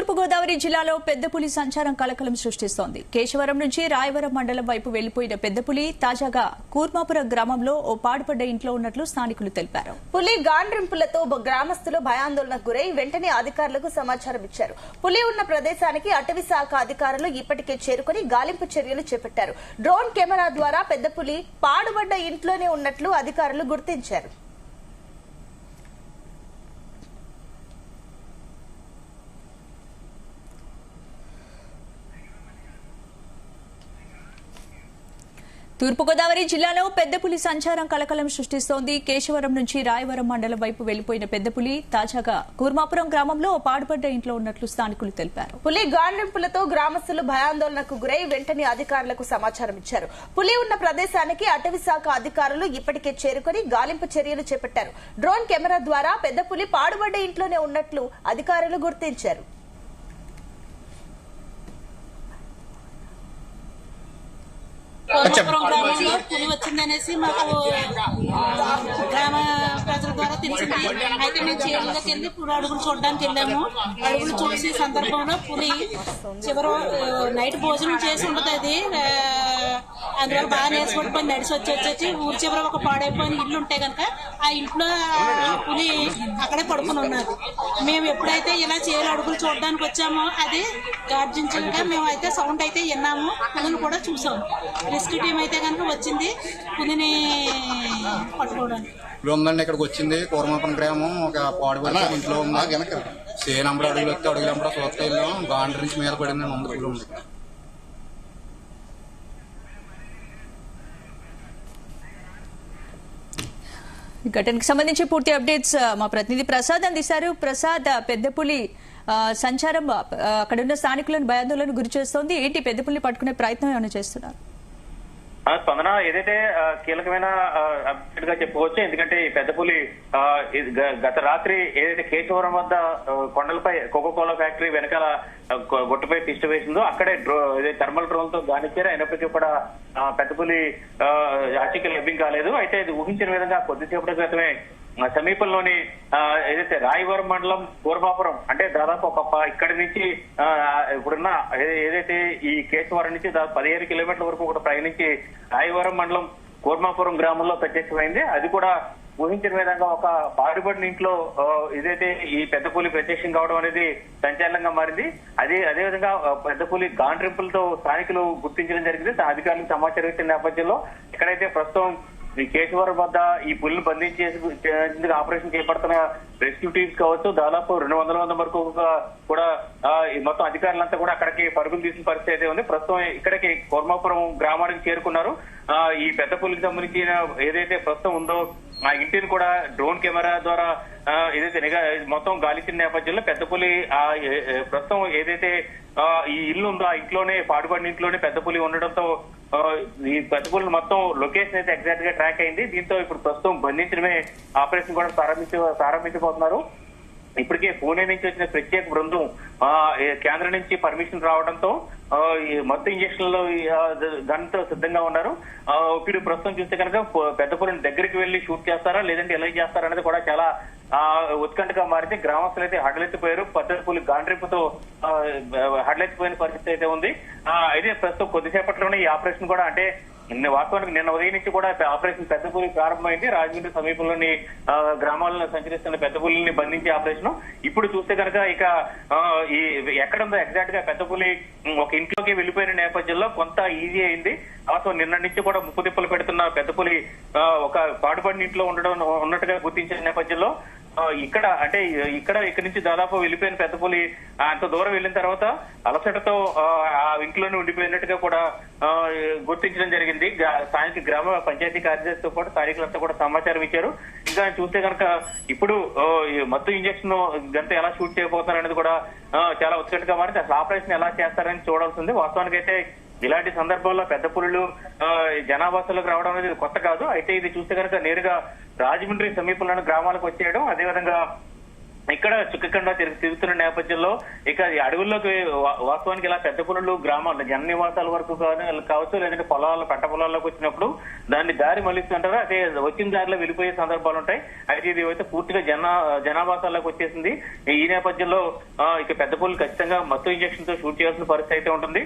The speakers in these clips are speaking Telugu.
తూర్పుగోదావరి జిల్లాలో పెద్ద పులి సంచారం కలకలం సృష్టిస్తోంది. కేశవరం నుంచి రాయవరం మండలం వైపు వెళ్లిపోయిన పెద్ద పులి తాజాగా కూర్మాపురం గ్రామంలో ఓ పాడుపడ్డ ఇంట్లో ఉన్నట్లు స్థానికులు తెలిపారు. పులి గాండ్రింపులతో గ్రామస్తులు భయాందోళనకు గురై వెంటనే అధికారులకు సమాచారం ఇచ్చారు. పులి ఉన్న ప్రదేశానికి అటవీ శాఖ అధికారులు ఇప్పటికే చేరుకుని గాలింపు చర్యలు చేపట్టారు. డ్రోన్ కెమెరా ద్వారా పెద్ద పులి పాడుబడ్డ ఇంట్లోనే ఉన్నట్లు అధికారులు గుర్తించారు. తూర్పుగోదావరి జిల్లాలో పెద్ద పులి సంచారం కలకలం సృష్టిస్తోంది. కేశవరం నుంచి రాయవరం మండలం వైపు వెళ్లిపోయిన పెద్ద పులి తాజాగా కూర్మాపురం గ్రామంలో ఓ పాడుపడ్డ ఇంట్లో ఉన్నట్లు స్థానికులు తెలిపారు. పులి గాండ్రింపులతో గ్రామస్తులు భయాందోళనకు గురై వెంటనే అధికారులకు సమాచారం ఇచ్చారు. పులి ఉన్న ప్రదేశానికి అటవీ శాఖ అధికారులు ఇప్పటికే చేరుకుని గాలింపు చర్యలు చేపట్టారు. డ్రోన్ కెమెరా ద్వారా పెద్ద పులి పాడుబడ్డ ఇంట్లోనే ఉన్నట్లు అధికారులు గుర్తించారు. కూర్మాపురం గ్రామంలో పులి వచ్చిందనేసి మాకు గ్రామ ప్రజల ద్వారా తెలిసింది. అయితే మేము చీరలకు వెళ్ళి పులి అడుగులు చూడడానికి వెళ్ళాము. అడుగులు చూసే సందర్భంలో పులి చివరి నైట్ భోజనం చేసి ఉండదు. అది అందువల్ల బాగా నేర్చుకుంటుపోయి నడిచి వచ్చి ఊరి చివర ఒక పాడైపోయిన ఇల్లు ఉంటే కనుక ఆ ఇంట్లో పులి అక్కడే పడుకుని ఉన్నది. మేము ఎప్పుడైతే ఇలా చీరలు అడుగులు చూడడానికి వచ్చామో అది గార్జించగా మేము అయితే సౌండ్ అయితే విన్నాము. పులిని కూడా చూసాము. రెస్క్యూ టీం అయితే కనుక వచ్చింది పులిని పట్టుకోవడానికి. ఉందండి, ఇక్కడికి వచ్చింది. కూర్మాపురం గ్రామం ఒక పాడుబడి ఇంట్లో ఉంది. సేనంబడి అడుగులు వస్తే అడుగులంబడ చూస్తే వెళ్ళాం. గాండ్రి నుంచి మీద పడింది. ముందు పులి ఉంది. ఘటనకు సంబంధించి పూర్తి అప్డేట్స్ మా ప్రతినిధి ప్రసాద్ అందిస్తారు. ప్రసాద్, పెద్ద పులి సంచారం అక్కడున్న స్థానికులను భయాందోళనకు గురి చేస్తోంది. ఏంటి పెద్ద పులి పట్టుకునే ప్రయత్నం ఏమైనా చేస్తున్నారు? స్పందన ఏదైతే కీలకమైన అప్డేట్ గా చెప్పుకోవచ్చు. ఎందుకంటే ఈ పెద్ద పులి గత రాత్రి ఏదైతే కేశవరం వద్ద కొండలపై కోకోకోలా ఫ్యాక్టరీ వెనకాల గొట్టుపై తిష్ట వేసిందో అక్కడే థర్మల్ డ్రోన్ తో గానిచ్చారు. అయినప్పటికీ కూడా పెద్ద పులి ఆచూకీ లభ్యం కాలేదు. అయితే ఇది ఊహించిన విధంగా కొద్దిసేపటి క్రితమే సమీపంలోని ఏదైతే రాయవరం మండలం కూర్మాపురం అంటే దాదాపు ఇక్కడి నుంచి ఇప్పుడున్న ఏదైతే ఈ కేశవరం నుంచి దాదాపు 15 కిలోమీటర్ల వరకు కూడా ప్రయాణించి రాయవరం మండలం కూర్మాపురం గ్రామంలో ప్రత్యక్షమైంది. అది కూడా ఊహించిన విధంగా ఒక పాడుబడిన ఇంట్లో ఏదైతే ఈ పెద్ద పులి ప్రత్యక్షం కావడం అనేది సంచలనంగా మారింది. అదేవిధంగా పెద్ద పులి గాండ్రింపులతో స్థానికులు గుర్తించడం జరిగింది. అధికారులకు సమాచారం ఇచ్చిన నేపథ్యంలో ఎక్కడైతే ప్రస్తుతం ఈ కేశవరం వద్ద ఈ పులిని బంధించేందుకు ఆపరేషన్ చేపడుతున్న రెస్క్యూ టీమ్స్ కావచ్చు, దాదాపు 200 మంది వరకు కూడా మొత్తం అధికారులంతా కూడా అక్కడికి పరుగులు తీసిన పరిస్థితి అయితే ఉంది. ప్రస్తుతం ఇక్కడికి కూర్మాపురం గ్రామానికి చేరుకున్నారు. ఈ పెద్ద పులికి సంబంధించిన ఏదైతే ప్రస్తుతం ఉందో ఆ ఇంటిని కూడా డ్రోన్ కెమెరా ద్వారా ఏదైతే మొత్తం గాలించిన నేపథ్యంలో పెద్ద పులి ప్రస్తుతం ఏదైతే ఈ ఇల్లు ఉందో ఆ ఇంట్లోనే పాడుబడిన ఇంట్లోనే పెద్ద పులి ఉండడంతో ఈ పెద్ద పులిని మొత్తం లొకేషన్ అయితే ఎగ్జాక్ట్ గా ట్రాక్ అయింది. దీంతో ఇప్పుడు ప్రస్తుతం బంధించడమే ఆపరేషన్ కూడా ప్రారంభించబోతున్నారు. ఇప్పటికే పూణే నుంచి వచ్చిన ప్రత్యేక బృందం కేంద్రం నుంచి పర్మిషన్ రావడంతో మొత్తం ఇంజక్షన్లు గన్తో సిద్ధంగా ఉన్నారు. ఇప్పుడు ప్రస్తుతం చూస్తే కనుక పెద్ద పులిని దగ్గరికి వెళ్లి షూట్ చేస్తారా లేదంటే ఎలా చేస్తారా అనేది కూడా చాలా ఉత్కంఠగా మారింది. గ్రామస్తులు అయితే హడలెత్తిపోయారు. పెద్ద పులి గాండ్రింపుతో హడలెత్తిపోయిన పరిస్థితి అయితే ఉంది. అయితే ప్రస్తుతం కొద్దిసేపట్లోనే ఈ ఆపరేషన్ కూడా అంటే వాస్తవానికి నిన్న ఉదయం నుంచి కూడా ఆపరేషన్ పెద్ద పులి ప్రారంభమైంది. రాజమండ్రి సమీపంలోని గ్రామాలను సంచరిస్తున్న పెద్ద పులిని బంధించే ఆపరేషన్ ఇప్పుడు చూస్తే కనుక ఇక ఈ ఎక్కడుందో ఎగ్జాక్ట్ గా పెద్ద పులి ఒక ఇంట్లోకి వెళ్లిపోయిన నేపథ్యంలో కొంత ఈజీ అయింది. అసలు నిన్న నుంచి కూడా ముప్పు తిప్పలు పెడుతున్న పెద్ద పులి ఒక పాడుపడిన ఇంట్లో ఉన్నట్టుగా గుర్తించిన నేపథ్యంలో ఇక్కడి నుంచి దాదాపు వెళ్లిపోయిన పెద్ద పులి అంత దూరం వెళ్లిన తర్వాత అలసటతో ఆ ఇంట్లోనే ఉండిపోయినట్టుగా కూడా గుర్తించడం జరిగింది. స్థానిక గ్రామ పంచాయతీ కార్యదర్శితో పాటు స్థానికులంతా కూడా సమాచారం ఇచ్చారు. ఇంకా చూస్తే కనుక ఇప్పుడు మత్తు ఇంజక్షన్ గంట ఎలా షూట్ చేయబోతున్నారు అనేది కూడా చాలా ఉత్కంఠగా మారింది. అసలు ఆపరేషన్ ఎలా చేస్తారని చూడాల్సింది. వాస్తవానికైతే ఇలాంటి సందర్భంలో పెద్ద పులులు జనాభాసలోకి రావడం అనేది కొత్త కాదు. అయితే ఇది చూస్తే కనుక నేరుగా రాజమండ్రి సమీపంలోని గ్రామాలకు వచ్చేయడం, అదేవిధంగా ఇక్కడ చుక్కకుండా తిరుగుతున్న నేపథ్యంలో ఇక ఈ అడవుల్లోకి వాస్తవానికి ఇలా పెద్ద పులులు గ్రామాల్లో జన నివాసాల వరకు కావచ్చు, లేదంటే పంట పొలాల్లోకి వచ్చినప్పుడు దాన్ని దారి మళ్లిస్తుంటారు. అయితే వచ్చిన దారిలో వెళ్ళిపోయే సందర్భాలు ఉంటాయి. అయితే ఇది అయితే పూర్తిగా జనావాసాల్లోకి వచ్చేసింది. ఈ నేపథ్యంలో ఇక పెద్ద పులులు ఖచ్చితంగా మత్తు ఇంజక్షన్ తో షూట్ చేయాల్సిన పరిస్థితి అయితే ఉంటుంది.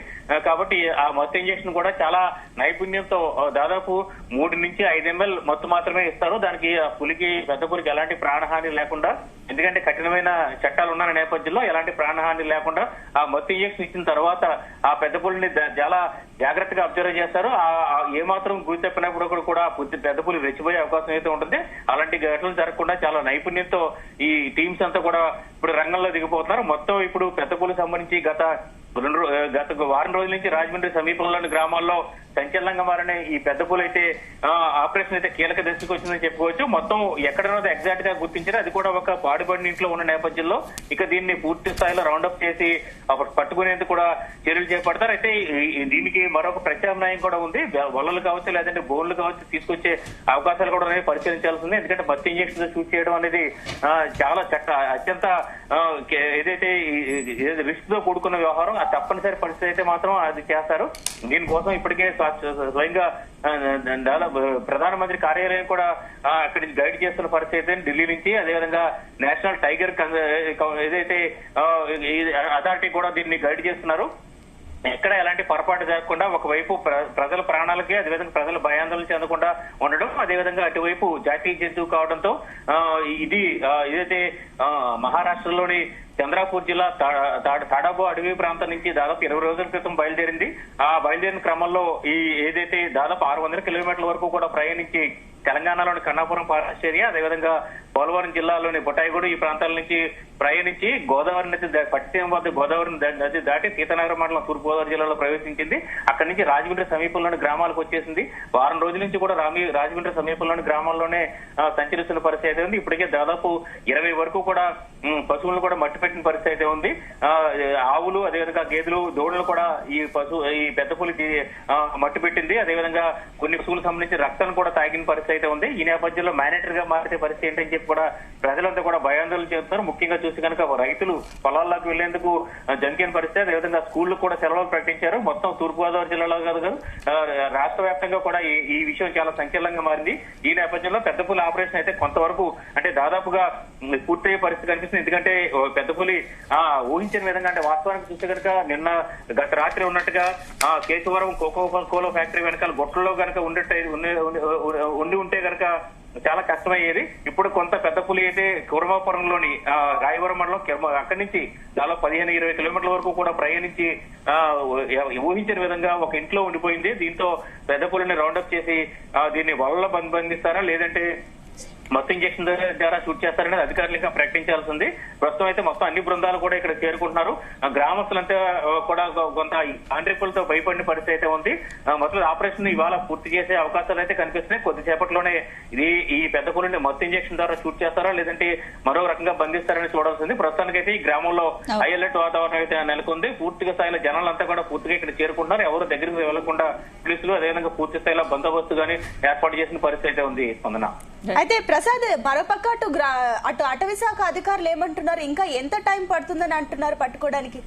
కాబట్టి ఆ మత్తు ఇంజక్షన్ కూడా చాలా నైపుణ్యంతో దాదాపు 3 నుంచి 5 ml మత్తు మాత్రమే ఇస్తారు. దానికి పులికి పెద్ద పులికి ఎలాంటి ప్రాణహాని లేకుండా, ఎందుకంటే కఠినమైన చట్టాలు ఉన్న నేపథ్యంలో ఎలాంటి ప్రాణహాని లేకుండా ఆ మత్తు ఇంజక్షన్ ఇచ్చిన తర్వాత ఆ పెద్ద పులిని చాలా జాగ్రత్తగా అబ్జర్వ్ చేస్తారు. ఏమాత్రం గురి తప్పినప్పుడు కూడా పెద్ద పులి రెచ్చిపోయే అవకాశం అయితే ఉంటుంది. అలాంటి ఘటనలు జరగకుండా చాలా నైపుణ్యంతో ఈ టీమ్స్ అంతా కూడా ఇప్పుడు రంగంలో దిగిపోతున్నారు. మొత్తం ఇప్పుడు పెద్ద పులికి సంబంధించి గత వారం రోజుల నుంచి రాజమండ్రి సమీపంలోని గ్రామాల్లో సంచలనంగా మారిన ఈ పెద్ద పులి అయితే ఆపరేషన్ అయితే కీలక దశకు వచ్చిందని చెప్పుకోవచ్చు. మొత్తం ఎక్కడన్నది ఎగ్జాక్ట్ గా గుర్తించారు. అది కూడా ఒక పాడుబడిన ఇంట్లో ఉన్న నేపథ్యంలో ఇక దీన్ని పూర్తి స్థాయిలో రౌండప్ చేసి పట్టుకునేందుకు కూడా చర్యలు చేపడతారు. అయితే దీనికి మరొక ప్రత్యామ్నాయం కూడా ఉంది. వలలు కావచ్చు, లేదంటే బోన్లు కావచ్చు తీసుకొచ్చే అవకాశాలు కూడా పరిశీలించాల్సి ఉంది. ఎందుకంటే మత్తు ఇంజక్షన్ షూట్ చేయడం అనేది చాలా అత్యంత ఏదైతే రిస్క్ తో కూడుకున్న వ్యవహారం. ఆ తప్పనిసరి పరిస్థితి అయితే మాత్రం అది చేస్తారు. దీనికోసం ఇప్పటికే స్వయంగా ప్రధానమంత్రి కార్యాలయం కూడా అక్కడి నుంచి గైడ్ చేస్తున్న పరిస్థితి ఢిల్లీ నుంచి. అదేవిధంగా నేషనల్ టైగర్ ఏదైతే అథారిటీ కూడా దీన్ని గైడ్ చేస్తున్నారు. ఎక్కడ ఎలాంటి పొరపాటు జరగకుండా ఒకవైపు ప్రజల ప్రాణాలకి, అదేవిధంగా ప్రజల భయాందోళన చెందకుండా ఉండడం, అదేవిధంగా అటువైపు జాతీయ జంతువు కావడంతో ఇది ఏదైతే మహారాష్ట్రలోని చంద్రాపూర్ జిల్లా తాడాబో అడవి ప్రాంతం నుంచి దాదాపు 20 రోజుల క్రితం బయలుదేరింది. ఆ బయలుదేరిన క్రమంలో ఈ ఏదైతే దాదాపు 600 కిలోమీటర్ల వరకు కూడా ప్రయాణించి తెలంగాణలోని కన్నాపురం ఫారెస్ట్ ఏరియా, అదేవిధంగా పోలవరం జిల్లాలోని బొటాయిగూడ ఈ ప్రాంతాల నుంచి ప్రయాణించి గోదావరి నది పట్టిసీమ వద్ద గోదావరి నది దాటి సీతానగరం మండలం తూర్పు గోదావరి జిల్లాలో ప్రవేశించింది. అక్కడి నుంచి రాజమండ్రి సమీపంలోని గ్రామాలకు వచ్చేసింది. వారం రోజుల నుంచి కూడా రాజమండ్రి సమీపంలోని గ్రామాల్లోనే సంచరిస్తున్న పరిస్థితి అయితే ఉంది. ఇప్పటికే దాదాపు 20 వరకు కూడా పశువులను కూడా మట్టి పెట్టిన పరిస్థితి అయితే ఉంది. ఆవులు, అదేవిధంగా గేదెలు, దూడలు కూడా ఈ పెద్ద పులికి మట్టి పెట్టింది. అదేవిధంగా కొన్ని పశువులకు సంబంధించి రక్తాన్ని కూడా తాగిన పరిస్థితి అయితే ఉంది. ఈ నేపథ్యంలో మేనేటర్ గా మారితే పరిస్థితి ఏంటని చెప్పి కూడా ప్రజలంతా కూడా భయాందోళన చేస్తున్నారు. ముఖ్యంగా చూసి కనుక రైతులు పొలాల్లోకి వెళ్లేందుకు జంకిన పరిస్థితి. అదేవిధంగా స్కూళ్లు కూడా సెలవులు ప్రకటించారు. మొత్తం తూర్పుగోదావరి జిల్లాలో కాదు, రాష్ట్ర వ్యాప్తంగా కూడా ఈ విషయం చాలా సంచలనంగా మారింది. ఈ నేపథ్యంలో పెద్ద పులి ఆపరేషన్ అయితే కొంతవరకు అంటే దాదాపుగా పూర్తయ్యే పరిస్థితి కనిపిస్తుంది. ఎందుకంటే పెద్ద పులి ఊహించిన విధంగా, అంటే వాస్తవానికి చూస్తే కనుక నిన్న గత రాత్రి ఉన్నట్టుగా కేశవరం కోకో ఫ్యాక్టరీ వెనకాల గొట్టలో కనుక ఉండి ఉంటే కనుక చాలా కష్టమయ్యేది. ఇప్పుడు కొంత పెద్ద పులి అయితే కుర్మాపురంలోని రాయవరం మండలం అక్కడి నుంచి దాదాపు 15-20 కిలోమీటర్ల వరకు కూడా ప్రయాణించి ఊహించిన విధంగా ఒక ఇంట్లో ఉండిపోయింది. దీంతో పెద్ద పులిని రౌండప్ చేసి దీన్ని వలలో బంధిస్తారా, లేదంటే మత్తు ఇంజక్షన్ ద్వారా షూట్ చేస్తారనేది అధికారులు ఇంకా ప్రకటించాల్సి ఉంది. ప్రస్తుతం అయితే మొత్తం అన్ని బృందాలు కూడా ఇక్కడ చేరుకుంటున్నారు. గ్రామస్తులంతా కూడా కొంత ఆండ్రిపులతో భయపడిన పరిస్థితి అయితే ఉంది. మొత్తం ఆపరేషన్ ఇవాళ పూర్తి చేసే అవకాశాలు అయితే కనిపిస్తున్నాయి. కొద్దిసేపట్లోనే ఈ పెద్ద పులిని మత్తు ఇంజక్షన్ ద్వారా షూట్ చేస్తారా, లేదంటే మరో రకంగా బంధిస్తారని చూడాల్సింది. ప్రస్తుతానికైతే ఈ గ్రామంలో హై అలర్ట్ వాతావరణం అయితే నెలకొంది. పూర్తిగా స్థాయిలో జనాలంతా కూడా పూర్తిగా ఇక్కడ చేరుకుంటున్నారు. ఎవరు దగ్గరికి వెళ్లకుండా పోలీసులు అదేవిధంగా పూర్తి స్థాయిలో బందోబస్తు గానీ ఏర్పాటు చేసిన పరిస్థితి అయితే ఉంది. స్పందన. అయితే ప్రసాద్, మరోపక్క అటు అటవీ శాఖ అధికారులు ఏమంటున్నారు? ఇంకా ఎంత టైం పడుతుందని అంటున్నారు పట్టుకోవడానికి?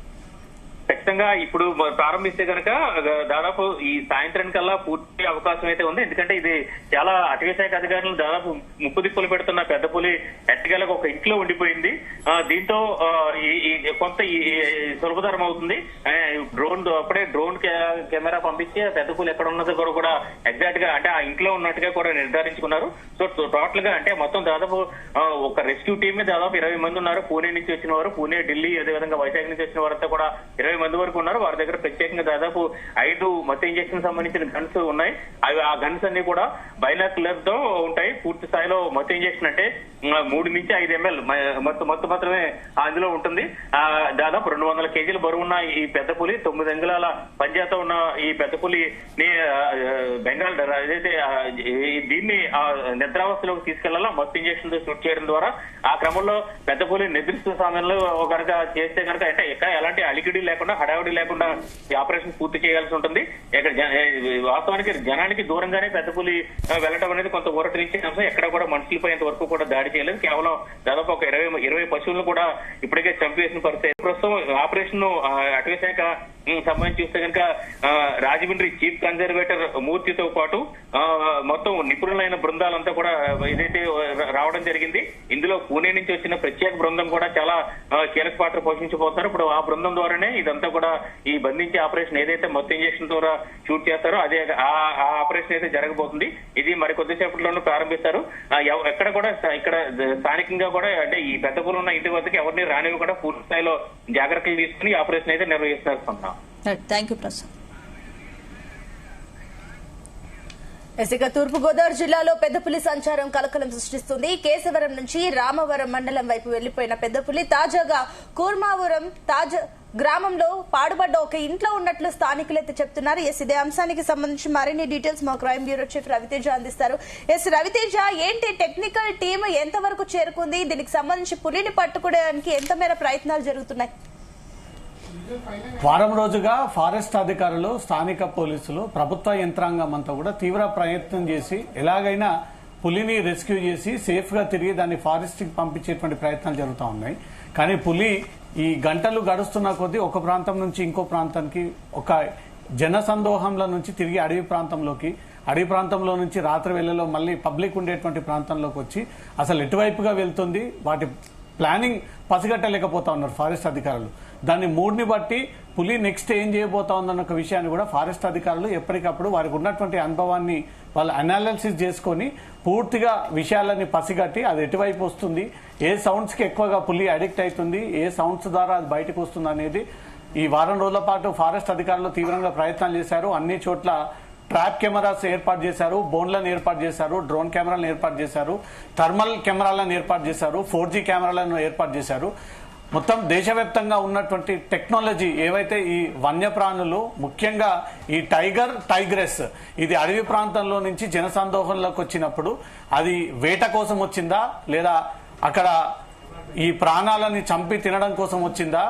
ఖచ్చితంగా ఇప్పుడు ప్రారంభిస్తే కనుక దాదాపు ఈ సాయంత్రం కల్లా పూర్తి అవకాశం అయితే ఉంది. ఎందుకంటే ఇది చాలా అటవీ శాఖ అధికారులు దాదాపు ముప్పు దిప్పులు పెడుతున్న పెద్ద పులి ఎట్టగలకు ఒక ఇంట్లో ఉండిపోయింది. దీంతో కొంత సులభతరం అవుతుంది. అప్పుడే డ్రోన్ కెమెరా పంపించి పెద్ద పులి ఎక్కడ ఉన్నదో కూడా ఎగ్జాక్ట్ గా అంటే ఆ ఇంట్లో ఉన్నట్టుగా కూడా నిర్ధారించుకున్నారు. సో టోటల్ గా అంటే మొత్తం దాదాపు ఒక రెస్క్యూ టీమ్ దాదాపు 20 మంది ఉన్నారు. పూణే నుంచి వచ్చిన వారు, పూణే, ఢిల్లీ, అదేవిధంగా వైజాగ్ నుంచి వచ్చిన వారంతా కూడా 20 మంది వరకు ఉన్నారు. వారి దగ్గర ప్రత్యేకంగా దాదాపు 5 మత్తు ఇంజక్షన్ సంబంధించిన గన్స్ ఉన్నాయి. ఆ గన్స్ అన్ని కూడా బైనాక్యులర్ తో ఉంటాయి. పూర్తి స్థాయిలో మత్తు ఇంజక్షన్ అంటే 3 నుంచి 5 ml మత్తు మాత్రమే అందులో ఉంటుంది. దాదాపు 200 కేజీల బరువున్న ఈ పెద్ద పులి, 9 అంగుళాల పంజాతో ఉన్న ఈ పెద్ద పులిని బెంగాల్ ఏదైతే దీన్ని నిద్రావస్థలోకి తీసుకెళ్లాలా మత్తు ఇంజక్షన్ తో షూట్ చేయడం ద్వారా. ఆ క్రమంలో పెద్ద పులి నిద్రిస్తున్న సమయంలో కనుక చేస్తే కనుక అంటే ఎక్కడ ఎలాంటి అలికిడి లేకుండా హడావుడి లేకుండా ఈ ఆపరేషన్ పూర్తి చేయాల్సి ఉంటుంది. ఇక్కడ వాస్తవానికి జనానికి దూరంగానే పెద్ద పులి వెళ్ళడం అనేది కొంత ఊరటనిచ్చే అంశం. ఎక్కడ కూడా మనుషులపై వరకు కూడా దాడి చేయలేదు. కేవలం దాదాపు ఒక 20 పశువులను కూడా ఇప్పటికే చంపేసిన పరిస్థితి. ప్రస్తుతం ఆపరేషన్ అటవీ శాఖ సంబంధించి చూస్తే కనుక రాజమండ్రి చీఫ్ కన్జర్వేటర్ మూర్తితో పాటు మొత్తం నిపుణులైన బృందాలంతా కూడా ఏదైతే రావడం జరిగింది. ఇందులో పూణే నుంచి వచ్చిన ప్రత్యేక బృందం కూడా చాలా కీలక పాత్ర పోషించబోతున్నారు. ఇప్పుడు ఆ బృందం ద్వారానే ఇదంతా కూడా ఈ బంధించే ఆపరేషన్ ఏదైతే మొత్తం ఇంజక్షన్ ద్వారా షూట్ చేస్తారో అదే ఆ ఆపరేషన్ అయితే జరగబోతుంది. ఇది మరి కొద్దిసేపట్లోనూ ప్రారంభిస్తారు. ఎక్కడ కూడా ఇక్కడ స్థానికంగా కూడా అంటే ఈ పెద్ద పూలు ఉన్న ఇంటి వద్దకు ఎవరిని రానివి కూడా పూర్తి స్థాయిలో జాగ్రత్తలు తీసుకుని ఆపరేషన్ అయితే నిర్వహిస్తున్నారు. Thank you Prasad. ఇక తూర్పుగోదావరి జిల్లాలో పెద్దపులి సంచారం కలకలం సృష్టిస్తుంది. కేశవరం నుంచి రామవరం మండలం వైపు వెళ్లిపోయిన పెద్దపులి తాజాగా కూర్మావరం గ్రామంలో పాడుబడ్డ ఒక ఇంట్లో ఉన్నట్లు స్థానికులైతే చెప్తున్నారు. ఇదే అంశానికి సంబంధించి మరిన్ని డీటెయిల్స్ మా క్రైమ్ బ్యూరో చీఫ్ రవితేజ అందిస్తారు. రవితేజ, ఏంటి టెక్నికల్ టీమ్ ఎంతవరకు చేరుకుంది? దీనికి సంబంధించి పులిని పట్టుకోవడానికి ఎంత మేర ప్రయత్నాలు జరుగుతున్నాయి? వారం రోజుగా ఫారెస్ట్ అధికారులు, స్థానిక పోలీసులు, ప్రభుత్వ యంత్రాంగం అంతా కూడా తీవ్ర ప్రయత్నం చేసి ఎలాగైనా పులిని రెస్క్యూ చేసి సేఫ్ గా తిరిగి దాన్ని ఫారెస్ట్ కి పంపించేటువంటి ప్రయత్నాలు జరుగుతూ ఉన్నాయి. కానీ పులి ఈ గంటలు గడుస్తున్న కొద్దీ ఒక ప్రాంతం నుంచి ఇంకో ప్రాంతానికి, ఒక జనసందోహంలో నుంచి తిరిగి అడవి ప్రాంతంలో నుంచి రాత్రి వేళలో మళ్ళీ పబ్లిక్ ఉండేటువంటి ప్రాంతంలోకి వచ్చి అసలు ఎటువైపుగా వెళ్తుంది, వాటి ప్లానింగ్ పసిగట్టలేకపోతా ఉన్నారు ఫారెస్ట్ అధికారులు. దాన్ని మూడ్ని బట్టి పులి నెక్స్ట్ ఏం చేయబోతా ఉందన్న ఒక విషయాన్ని కూడా ఫారెస్ట్ అధికారులు ఎప్పటికప్పుడు వారికి ఉన్నటువంటి అనుభవాన్ని వాళ్ళు అనాలిసిస్ చేసుకొని పూర్తిగా విషయాలని పసిగట్టి అది ఎటువైపు వస్తుంది, ఏ సౌండ్స్ కి ఎక్కువగా పులి అడిక్ట్ అవుతుంది, ఏ సౌండ్స్ ద్వారా అది బయటకు వస్తుంది అనేది ఈ వారం రోజుల పాటు ఫారెస్ట్ అధికారులు తీవ్రంగా ప్రయత్నాలు చేశారు. అన్ని చోట్ల ట్రాప్ కెమెరాస్ ఏర్పాటు చేశారు, బోన్లను ఏర్పాటు చేశారు, డ్రోన్ కెమెరాలను ఏర్పాటు చేశారు, థర్మల్ కెమెరాలను ఏర్పాటు చేశారు, 4G కెమెరాలను ఏర్పాటు చేశారు. మొత్తం దేశవ్యాప్తంగా ఉన్నటువంటి టెక్నాలజీ ఏవైతే ఈ వన్యప్రాణులు, ముఖ్యంగా ఈ టైగ్రెస్ ఇది అడవి ప్రాంతంలో నుంచి జనసందోహంలోకి వచ్చినప్పుడు అది వేట కోసం వచ్చిందా, లేదా అక్కడ ఈ ప్రాణాలని చంపి తినడం కోసం వచ్చిందా,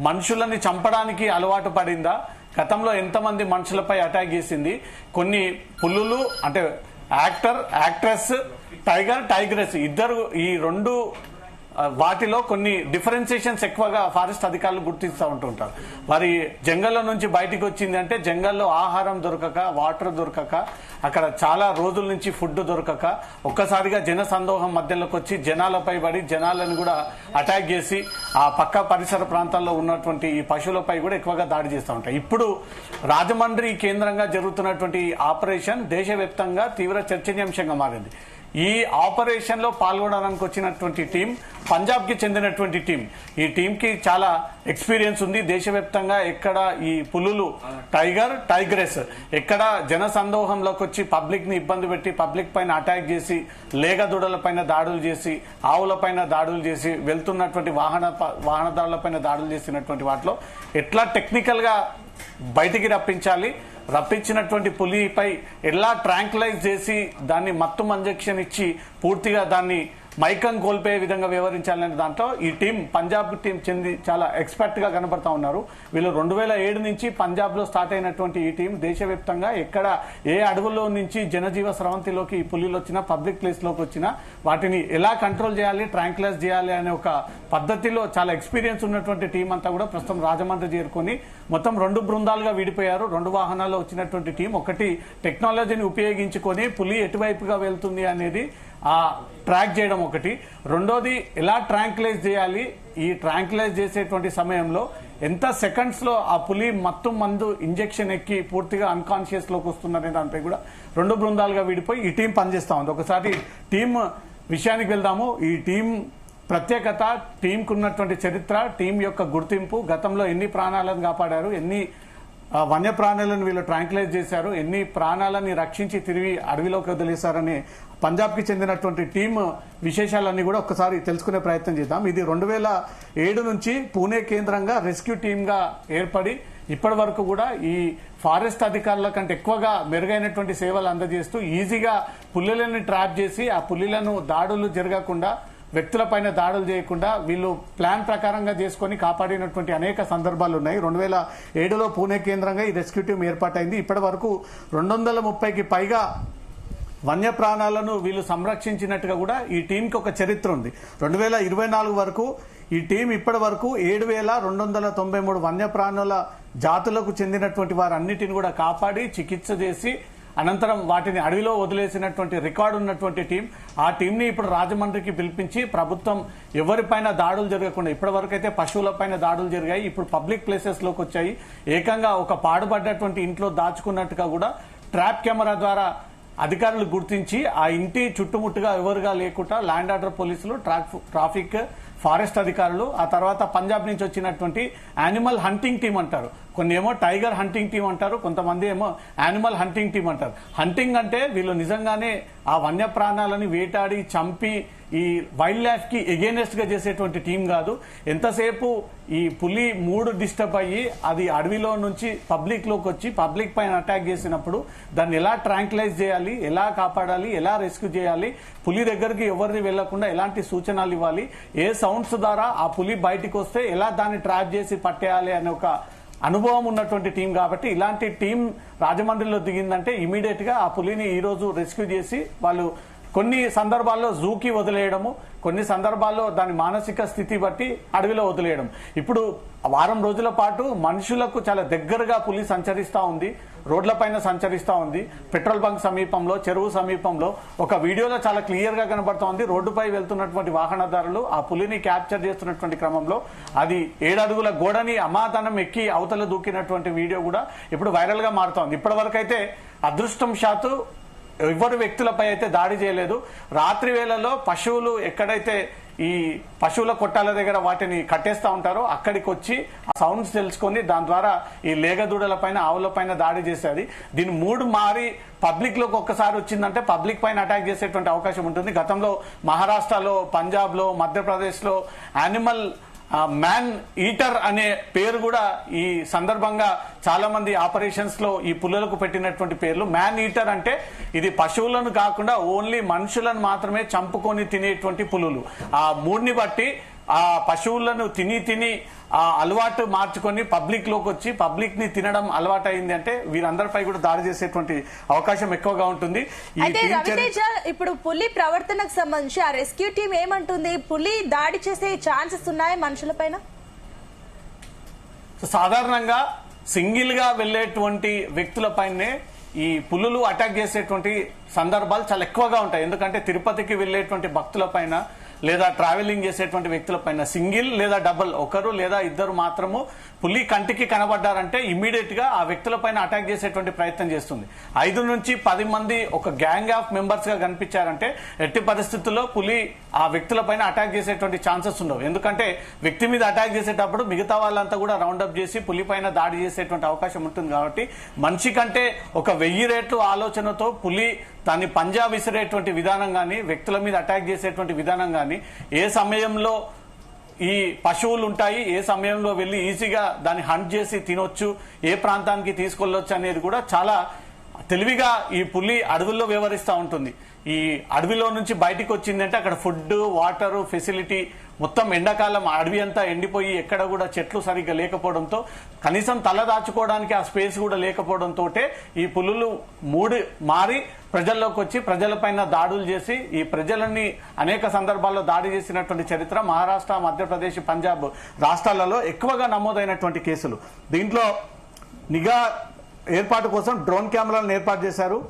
మనుషులని చంపడానికి అలవాటు పడిందా, గతంలో ఎంతమంది మనుషులపై అటాక్ చేసింది, కొన్ని పులులు అంటే యాక్ట్రెస్, టైగ్రెస్ ఇద్దరు, ఈ రెండు వాటిలో కొన్ని డిఫరెన్సియేషన్స్ ఎక్కువగా ఫారెస్ట్ అధికారులు గుర్తిస్తూ ఉంటుంటారు. వారి జంగల్లో నుంచి బయటికి వచ్చింది అంటే జంగల్లో ఆహారం దొరకక, వాటర్ దొరకక, అక్కడ చాలా రోజుల నుంచి ఫుడ్ దొరకక ఒక్కసారిగా జన సందోహం మధ్యలోకి వచ్చి జనాలపై పడి జనాలను కూడా అటాక్ చేసి ఆ పక్క పరిసర ప్రాంతాల్లో ఉన్నటువంటి ఈ పశువులపై కూడా ఎక్కువగా దాడి చేస్తూ ఉంటాయి. ఇప్పుడు రాజమండ్రి కేంద్రంగా జరుగుతున్నటువంటి ఆపరేషన్ దేశవ్యాప్తంగా తీవ్ర చర్చనీయాంశంగా మారింది. ఈ ఆపరేషన్ లో పాల్గొనడానికి వచ్చినటువంటి టీం పంజాబ్ కి చెందినటువంటి టీం. ఈ టీం కి చాలా ఎక్స్పీరియన్స్ ఉంది. దేశవ్యాప్తంగా ఎక్కడ ఈ పులులు, టైగ్రెస్ ఎక్కడ జన సందోహంలోకి వచ్చి పబ్లిక్ ని ఇబ్బంది పెట్టి పబ్లిక్ పైన అటాక్ చేసి, లేగదూడల పైన దాడులు చేసి, ఆవుల పైన దాడులు చేసి, వెళ్తున్నటువంటి వాహనదారుల పైన దాడులు చేసినటువంటి వాటిలో ఎట్లా టెక్నికల్ గా బయటికి రప్పించినటువంటి పులిపై ఎలా ట్రాంక్లైజ్ చేసి దాన్ని మత్తు ఇంజెక్షన్ ఇచ్చి పూర్తిగా దాన్ని మైకం కోల్పోయే విధంగా వ్యవహరించాలనే దాంట్లో ఈ టీం, పంజాబ్ టీం చెంది చాలా ఎక్స్పర్ట్ గా కనబడతా ఉన్నారు. వీళ్ళు 2007 నుంచి పంజాబ్ లో స్టార్ట్ అయినటువంటి ఈ టీం దేశవ్యాప్తంగా ఎక్కడ ఏ అడవుల్లో నుంచి జనజీవ స్రవంతిలోకి ఈ పులిలు వచ్చినా, పబ్లిక్ ప్లేస్ లోకి వచ్చినా వాటిని ఎలా కంట్రోల్ చేయాలి, ట్రాంక్లైజ్ చేయాలి అనే ఒక పద్ధతిలో చాలా ఎక్స్పీరియన్స్ ఉన్నటువంటి టీం అంతా కూడా ప్రస్తుతం రాజమండ్రి చేరుకొని మొత్తం 2 బృందాలుగా విడిపోయారు. 2 వాహనాల్లో వచ్చినటువంటి టీం ఒకటి టెక్నాలజీని ఉపయోగించుకొని పులి ఎటువైపుగా వెళ్తుంది అనేది ఆ ట్రాక్ చేయడం ఒకటి, రెండోది ఎలా ట్రాంక్లైజ్ చేయాలి, ఈ ట్రాంక్లైజ్ చేసేటువంటి సమయంలో ఎంత సెకండ్స్ లో ఆ పులి మత్తు మందు ఇంజెక్షన్ ఎక్కి పూర్తిగా అన్కాన్షియస్ లోకి వస్తుందనే దానిపై కూడా 2 బృందాలుగా విడిపోయి ఈ టీం పనిచేస్తా ఉంది. ఒకసారి టీం విషయానికి వెళ్దాము. ఈ టీం ప్రత్యేకత, టీంకు ఉన్నటువంటి చరిత్ర, టీం యొక్క గుర్తింపు, గతంలో ఎన్ని ప్రాణాలను కాపాడారు, ఎన్ని వన్యప్రాణులను వీళ్ళు ట్రాంక్లైజ్ చేశారు, ఎన్ని ప్రాణాలని రక్షించి తిరిగి అడవిలోకి వదిలేశారని పంజాబ్ కి చెందినటువంటి టీం విశేషాలన్నీ కూడా ఒకసారి తెలుసుకునే ప్రయత్నం చేద్దాం. ఇది 2007 నుంచి పూణే కేంద్రంగా రెస్క్యూ టీమ్ గా ఏర్పడి ఇప్పటి వరకు కూడా ఈ ఫారెస్ట్ అధికారుల కంటే ఎక్కువగా మెరుగైనటువంటి సేవలు అందజేస్తూ ఈజీగా పులులను ట్రాప్ చేసి ఆ పులులను దాడులు జరగకుండా వ్యక్తులపైన దాడులు చేయకుండా వీళ్ళు ప్లాన్ ప్రకారంగా చేసుకుని కాపాడినటువంటి అనేక సందర్భాలు ఉన్నాయి. 2007లో పూణే కేంద్రంగా ఈ రెస్క్యూ టీం ఏర్పాటైంది. ఇప్పటి వరకు 230కి పైగా వన్య ప్రాణాలను వీళ్ళు సంరక్షించినట్టుగా కూడా ఈ టీంకి ఒక చరిత్ర ఉంది. 2024 వరకు ఈ టీం ఇప్పటి వరకు 7,293 వన్యప్రాణుల జాతులకు చెందినటువంటి వారన్నిటిని కూడా కాపాడి చికిత్స చేసి అనంతరం వాటిని అడవిలో వదిలేసినటువంటి రికార్డు ఉన్నటువంటి టీం. ఆ టీంని ఇప్పుడు రాజమండ్రికి పిలిపించి ప్రభుత్వం ఎవరిపైన దాడులు జరగకుండా, ఇప్పటి వరకు అయితే పశువులపైన దాడులు జరిగాయి, ఇప్పుడు పబ్లిక్ ప్లేసెస్ లోకి వచ్చాయి. ఏకంగా ఒక పాడుపడ్డటువంటి ఇంట్లో దాచుకున్నట్టుగా కూడా ట్రాప్ కెమెరా ద్వారా అధికారులు గుర్తించి ఆ ఇంటి చుట్టుముట్టుగా ఎవరుగా లేకుండా ల్యాండ్ ఆర్డర్ పోలీసులు, ట్రాఫిక్, ఫారెస్ట్ అధికారులు, ఆ తర్వాత పంజాబ్ నుంచి వచ్చినటువంటి యానిమల్ హంటింగ్ టీం అంటారు, కొన్ని ఏమో టైగర్ హంటింగ్ టీం అంటారు, కొంతమంది ఏమో యానిమల్ హంటింగ్ టీం అంటారు. హంటింగ్ అంటే వీళ్ళు నిజంగానే ఆ వన్యప్రాణాలని వేటాడి చంపి ఈ వైల్డ్ లైఫ్ కి ఎగెనెస్ట్ గా చేసేటువంటి టీం కాదు. ఎంతసేపు ఈ పులి మూడు డిస్టర్బ్ అయ్యి అది అడవిలో నుంచి పబ్లిక్ లోకి వచ్చి పబ్లిక్ పైన అటాక్ చేసినప్పుడు దాన్ని ఎలా ట్రాంక్లైజ్ చేయాలి, ఎలా కాపాడాలి, ఎలా రెస్క్యూ చేయాలి, పులి దగ్గరికి ఎవరిని వెళ్లకుండా ఎలాంటి సూచనలు ఇవ్వాలి, ఏ సౌండ్స్ ద్వారా ఆ పులి బయటికి వస్తే ఎలా దాన్ని ట్రాప్ చేసి పట్టేయాలి అనే ఒక అనుభవం ఉన్నటువంటి టీం. కాబట్టి ఇలాంటి టీం రాజమండ్రిలో దిగిందంటే ఇమీడియట్ గా ఆ పులిని ఈ రోజు రెస్క్యూ చేసి వాళ్ళు కొన్ని సందర్భాల్లో జూకి వదిలేయడము, కొన్ని సందర్భాల్లో దాని మానసిక స్థితి బట్టి అడవిలో వదిలేయడం. ఇప్పుడు వారం రోజుల పాటు మనుషులకు చాలా దగ్గరగా పులి సంచరిస్తా ఉంది, రోడ్లపైన సంచరిస్తా ఉంది. పెట్రోల్ బంక్ సమీపంలో, చెరువు సమీపంలో ఒక వీడియోలో చాలా క్లియర్ గా కనబడతా ఉంది. రోడ్డుపై వెళ్తున్నటువంటి వాహనదారులు ఆ పులిని క్యాప్చర్ చేస్తున్నటువంటి క్రమంలో అది 7 అడుగుల గోడని అమాతనం ఎక్కి అవతల దూకినటువంటి వీడియో కూడా ఇప్పుడు వైరల్ గా మారుతోంది. ఇప్పటి వరకైతే అదృష్టం శాతు ఎవరు వ్యక్తులపై అయితే దాడి చేయలేదు. రాత్రి వేళలో పశువులు ఎక్కడైతే ఈ పశువుల కొట్టాల దగ్గర వాటిని కట్టేస్తా ఉంటారో అక్కడికి వచ్చి ఆ సౌండ్స్ తెలుసుకొని దాని ద్వారా ఈ లేగదూడల పైన, ఆవుల పైన దాడి చేసేది. దీని మూడు మారి పబ్లిక్ లోకి ఒక్కసారి వచ్చిందంటే పబ్లిక్ పైన అటాక్ చేసేటువంటి అవకాశం ఉంటుంది. గతంలో మహారాష్ట్రలో, పంజాబ్ లో, మధ్యప్రదేశ్ లో యానిమల్ మ్యాన్ ఈటర్ అనే పేరు కూడా ఈ సందర్భంగా చాలా మంది ఆపరేషన్స్ లో ఈ పులులకు పెట్టినటువంటి పేర్లు. మ్యాన్ ఈటర్ అంటే ఇది పశువులను కాకుండా ఓన్లీ మనుషులను మాత్రమే చంపుకొని తినేటువంటి పులులు. ఆ మూడిని బట్టి ఆ పశువులను తిని ఆ అలవాటు మార్చుకొని పబ్లిక్ లోకి వచ్చి పబ్లిక్ ని తినడం అలవాటు అయింది అంటే వీరందరిపై కూడా దాడి చేసేటువంటి అవకాశం ఎక్కువగా ఉంటుంది. అయితే రవితేజ, ఇప్పుడు పులి ప్రవర్తనకు సంబంధించి ఆ రెస్క్యూ టీం ఏమంటుంది? పులి దాడి చేసే ఛాన్సెస్ ఉన్నాయా మనుషులపైన? సాధారణంగా సింగిల్ గా వెళ్లేటువంటి వ్యక్తులపైనే ఈ పులులు అటాక్ చేసేటువంటి సందర్భాలు చాలా ఎక్కువగా ఉంటాయి. ఎందుకంటే తిరుపతికి వెళ్లేటువంటి భక్తులపైన లేదా ట్రావెలింగ్ చేసేటువంటి వ్యక్తులపైన సింగిల్ లేదా డబుల్, ఒకరు లేదా ఇద్దరు మాత్రము పులి కంటికి కనబడ్డారంటే ఇమ్మీడియట్ గా ఆ వ్యక్తులపైన అటాక్ చేసేటువంటి ప్రయత్నం చేస్తుంది. 5 నుంచి 10 మంది ఒక గ్యాంగ్ ఆఫ్ మెంబర్స్ గా కనిపించారంటే ఎట్టి పరిస్థితుల్లో పులి ఆ వ్యక్తులపైన అటాక్ చేసేటువంటి ఛాన్సెస్ ఉండవు. ఎందుకంటే వ్యక్తి మీద అటాక్ చేసేటప్పుడు మిగతా వాళ్ళంతా కూడా రౌండప్ చేసి పులి పైన దాడి చేసేటువంటి అవకాశం ఉంటుంది. కాబట్టి మనిషి కంటే ఒక 1000 రెట్లు ఆలోచనతో పులి దాన్ని పంజా విసిరేటువంటి విధానం గాని, వ్యక్తుల మీద అటాక్ చేసేటువంటి విధానం గాని, ఏ సమయంలో ఈ పశువులు ఉంటాయి, ఏ సమయంలో వెళ్లి ఈజీగా దాన్ని హంట్ చేసి తినొచ్చు, ఏ ప్రాంతానికి తీసుకెళ్లొచ్చు అనేది కూడా చాలా తెలివిగా ఈ పులి అడవుల్లో వ్యవహరిస్తూ ఉంటుంది. ఈ అడవిలో నుంచి బయటికి వచ్చిందంటే అక్కడ ఫుడ్, వాటర్ ఫెసిలిటీ మొత్తం ఎండాకాలం అడవి అంతా ఎండిపోయి ఎక్కడ కూడా చెట్లు సరిగ్గా లేకపోవడంతో, కనీసం తల దాచుకోవడానికి ఆ స్పేస్ కూడా లేకపోవడంతో ఈ పులులు మారి ప్రజల్లోకి వచ్చి ప్రజలపైన దాడులు చేసి ఈ ప్రజలని అనేక సందర్భాల్లో దాడి చేసినటువంటి చరిత్ర మహారాష్ట్ర, మధ్యప్రదేశ్, పంజాబ్ రాష్ట్రాలలో ఎక్కువగా నమోదైనటువంటి కేసులు. దీంట్లో నిఘా ఏర్పాటు కోసం డ్రోన్ కెమెరాలను ఏర్పాటు చేశారు.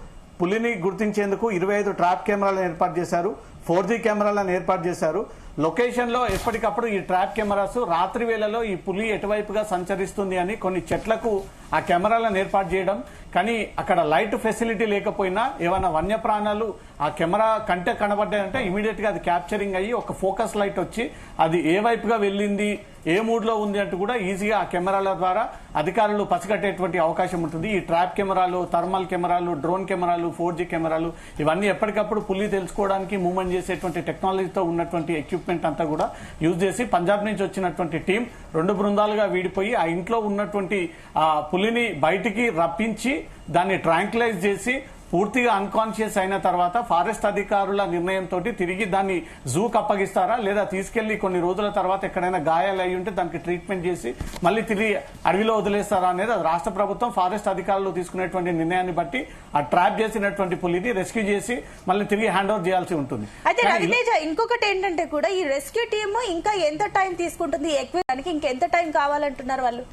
పులిని గుర్తించేందుకు 25 ట్రాప్ కెమెరాలను ఏర్పాటు చేశారు. 4G కెమెరాలను ఏర్పాటు చేశారు. లొకేషన్ లో ఎప్పటికప్పుడు ఈ ట్రాప్ కెమెరాస్ రాత్రి వేళలో ఈ పులి ఎటువైపుగా సంచరిస్తుంది అని కొన్ని చెట్లకు ఆ కెమెరాలను ఏర్పాటు చేయడం. కానీ అక్కడ లైట్ ఫెసిలిటీ లేకపోయినా ఏమైనా వన్యప్రాణాలు ఆ కెమెరా కంటే కనబడ్డాయంటే ఇమీడియట్ గా అది క్యాప్చరింగ్ అయ్యి ఒక ఫోకస్ లైట్ వచ్చి అది ఏ వైపుగా వెళ్ళింది, ఏ మూడ్ లో ఉంది అంటూ కూడా ఈజీగా ఆ కెమెరాల ద్వారా అధికారులు పసిగట్టేటువంటి అవకాశం ఉంటుంది. ఈ ట్రాప్ కెమెరాలు, థర్మల్ కెమెరాలు, డ్రోన్ కెమెరాలు, 4G కెమెరాలు ఇవన్నీ ఎప్పటికప్పుడు పులి తెలుసుకోవడానికి మూవ్మెంట్ చేసేటువంటి టెక్నాలజీతో ఉన్నటువంటి ఎక్విప్మెంట్ అంతా కూడా యూజ్ చేసి పంజాబ్ నుంచి వచ్చినటువంటి టీం 2 బృందాలుగా వీడిపోయి ఆ ఇంట్లో ఉన్నటువంటి ఆ పులిని బయటికి రప్పించి దాన్ని ట్రాంక్లైజ్ చేసి పూర్తిగా అన్కాన్షియస్ అయిన తర్వాత ఫారెస్ట్ అధికారుల నిర్ణయంతో తిరిగి దాన్ని జూకి అప్పగిస్తారా, లేదా తీసుకెళ్లి కొన్ని రోజుల తర్వాత ఎక్కడైనా గాయాలు అయి ఉంటే దానికి ట్రీట్మెంట్ చేసి మళ్ళీ తిరిగి అడవిలో వదిలేస్తారా అనేది అది రాష్ట్ర ప్రభుత్వం ఫారెస్ట్ అధికారులు తీసుకునేటువంటి నిర్ణయాన్ని బట్టి ఆ ట్రాప్ చేసినటువంటి పులిని రెస్క్యూ చేసి మళ్ళీ తిరిగి హ్యాండ్ ఓవర్ చేయాల్సి ఉంటుంది. అయితే రవితేజ, ఇంకొకటి ఏంటంటే కూడా ఈ రెస్క్యూ టీమ్ ఇంకా ఎంత టైం తీసుకుంటుంది, ఎక్కువడానికి ఇంకెంత టైం కావాలంటున్నారు వాళ్ళు?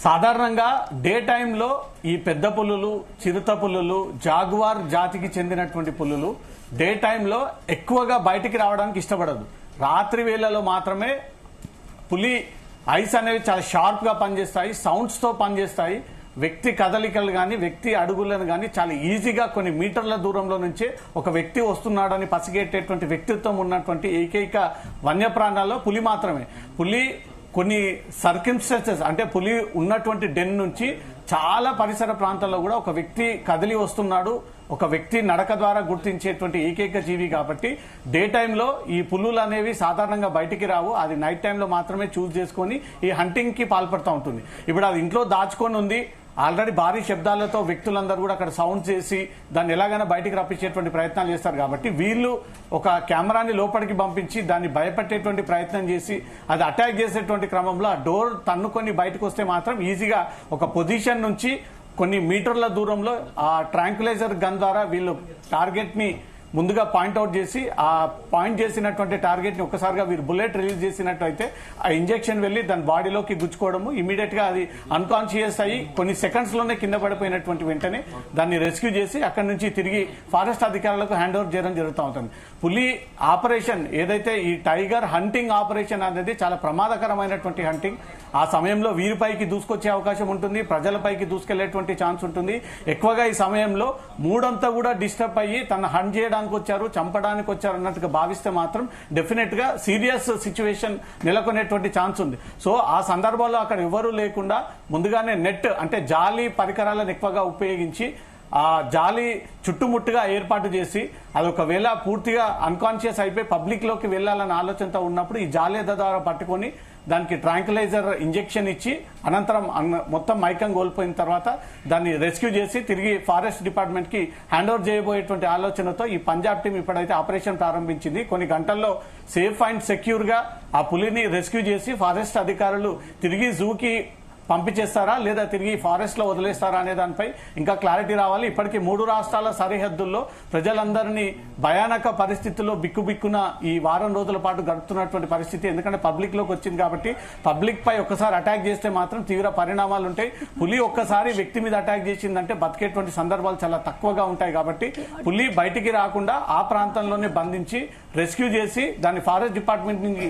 సాధారణంగా డే టైంలో ఈ పెద్ద పులులు, చిరుత పులులు, జాగువార్ జాతికి చెందినటువంటి పులులు డే టైంలో ఎక్కువగా బయటికి రావడానికి ఇష్టపడదు. రాత్రి వేళలో మాత్రమే పులి ఐస్ అనేవి చాలా షార్ప్ గా పనిచేస్తాయి, సౌండ్స్ తో పనిచేస్తాయి. వ్యక్తి కదలికలు గాని, వ్యక్తి అడుగులను గాని చాలా ఈజీగా కొన్ని మీటర్ల దూరంలో నుంచే ఒక వ్యక్తి వస్తున్నాడని పసిగట్టేటువంటి వ్యక్తిత్వం ఉన్నటువంటి ఏకైక వన్యప్రాణాల్లో పులి మాత్రమే. పులి కొన్ని సర్కమ్స్టాన్సెస్ అంటే పులి ఉన్నటువంటి డెన్ నుంచి చాలా పరిసర ప్రాంతాల్లో కూడా ఒక వ్యక్తి కదిలి వస్తున్నాడు, ఒక వ్యక్తి నడక ద్వారా గుర్తించేటువంటి ఏకైక జీవి కాబట్టి డే టైంలో ఈ పులులు అనేవి సాధారణంగా బయటికి రావు. అది నైట్ టైంలో మాత్రమే చూస్ చేసుకుని ఈ హంటింగ్ కి పాల్పడుతూ ఉంటుంది. ఇప్పుడు అది ఇంట్లో దాచుకొని ఉంది, ఆల్రెడీ భారీ శబ్దాలతో వ్యక్తులందరూ కూడా అక్కడ సౌండ్ చేసి దాన్ని ఎలాగైనా బయటికి రప్పించేటువంటి ప్రయత్నాలు చేస్తారు కాబట్టి వీళ్ళు ఒక కెమెరాని లోపలికి పంపించి దాన్ని భయపెట్టేటువంటి ప్రయత్నం చేసి అది అటాక్ చేసేటువంటి క్రమంలో ఆ డోర్ తన్నుకొని బయటకు వస్తే మాత్రం ఈజీగా ఒక పొజిషన్ నుంచి కొన్ని మీటర్ల దూరంలో ఆ ట్రాంక్యులైజర్ గన్ ద్వారా వీళ్ళు టార్గెట్ ని ముందుగా పాయింట్అవుట్ చేసి ఆ పాయింట్ చేసినటువంటి టార్గెట్ ని ఒక్కసారిగా వీరు బుల్లెట్ రిలీజ్ చేసినట్లయితే ఆ ఇంజెక్షన్ వెళ్లి దాని బాడీలోకి గుచ్చుకోవడము, ఇమీడియట్ గా అది అన్కాన్షియస్ అయ్యి కొన్ని సెకండ్స్ లోనే కింద పడిపోయినటువంటి వెంటనే దాన్ని రెస్క్యూ చేసి అక్కడి నుంచి తిరిగి ఫారెస్ట్ అధికారులకు హ్యాండ్ ఓవర్ చేయడం జరుగుతూ ఉంటుంది. పులి ఆపరేషన్ ఏదైతే ఈ టైగర్ హంటింగ్ ఆపరేషన్ అనేది చాలా ప్రమాదకరమైనటువంటి హంటింగ్. ఆ సమయంలో వీరిపైకి దూసుకొచ్చే అవకాశం ఉంటుంది, ప్రజలపైకి దూసుకెళ్లేటువంటి ఛాన్స్ ఉంటుంది. ఎక్కువగా ఈ సమయంలో మూడంతా కూడా డిస్టర్బ్ అయ్యి తన హంట్ చేయడానికి వచ్చారు, చంపడానికి వచ్చారు అన్నట్టుగా భావిస్తే మాత్రం డెఫినెట్ గా సీరియస్ సిచ్యువేషన్ నెలకొనేటువంటి ఛాన్స్ ఉంది. సో ఆ సందర్భంలో అక్కడ ఎవరూ లేకుండా ముందుగానే నెట్ అంటే జాలీ పరికరాలను ఎక్కువగా ఉపయోగించి ఆ జాలి చుట్టుముట్టుగా ఏర్పాటు చేసి అది ఒకవేళ పూర్తిగా అన్కాన్షియస్ అయిపోయి పబ్లిక్ లోకి వెళ్లాలన్న ఆలోచనతో ఉన్నప్పుడు ఈ జాలి ద్వారా పట్టుకొని దానికి ట్రాంక్యులైజర్ ఇంజెక్షన్ ఇచ్చి అనంతరం మొత్తం మైకం కోల్పోయిన తర్వాత దాన్ని రెస్క్యూ చేసి తిరిగి ఫారెస్ట్ డిపార్ట్మెంట్ కి హ్యాండ్ ఓవర్ చేయబోయేటువంటి ఆలోచనతో ఈ పంజాబ్ టీం ఇప్పుడైతే ఆపరేషన్ ప్రారంభించింది. కొన్ని గంటల్లో సేఫ్ అండ్ సెక్యూర్ గా ఆ పులిని రెస్క్యూ చేసి ఫారెస్ట్ అధికారులు తిరిగి జూకి పంపించేస్తారా లేదా తిరిగి ఫారెస్ట్ లో వదిలేస్తారా అనే దానిపై ఇంకా క్లారిటీ రావాలి. ఇప్పటికీ 3 రాష్ట్రాల సరిహద్దుల్లో ప్రజలందరినీ భయానక పరిస్థితుల్లో బిక్కుబిక్కున ఈ వారం రోజుల పాటు గడుపుతున్నటువంటి పరిస్థితి. ఎందుకంటే పబ్లిక్ లోకి వచ్చింది కాబట్టి పబ్లిక్ పై ఒక్కసారి అటాక్ చేస్తే మాత్రం తీవ్ర పరిణామాలు ఉంటాయి. పులి ఒక్కసారి వ్యక్తి మీద అటాక్ చేసిందంటే బతికేటువంటి సందర్భాలు చాలా తక్కువగా ఉంటాయి కాబట్టి పులి బయటికి రాకుండా ఆ ప్రాంతంలోనే బంధించి రెస్క్యూ చేసి దాన్ని ఫారెస్ట్ డిపార్ట్మెంట్ నుంచి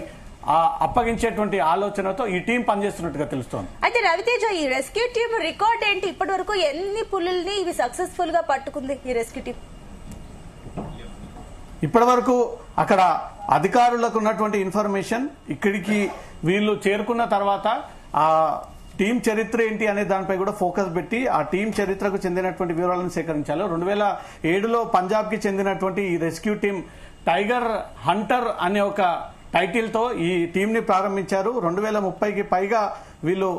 అప్పగించేటువంటి ఆలోచనతో ఈ టీం పనిచేస్తున్నట్టుగా తెలుస్తోంది. అయితే రవితేజ, ఈ రెస్క్యూ టీం రికార్డ్ ఏంటి? ఇప్పటి వరకు ఎన్ని పులుల్ని ఇవి సక్సెస్ఫుల్ గా పట్టుకుంది ఈ రెస్క్యూ టీం? ఇప్పటి వరకు అక్కడ అధికారులకు ఉన్నటువంటి ఇన్ఫర్మేషన్ ఇక్కడికి వీళ్ళు చేరుకున్న తర్వాత ఆ టీం చరిత్ర ఏంటి అనే దానిపై కూడా ఫోకస్ పెట్టి ఆ టీం చరిత్రకు చెందినటువంటి వివరాలను సేకరించారు. 2007లో పంజాబ్ కి చెందినటువంటి ఈ రెస్క్యూ టీం టైగర్ హంటర్ అనే ఒక టైటిల్ తో ఈ టీం ని ప్రారంభించారు. 2030కి పైగా వీళ్ళు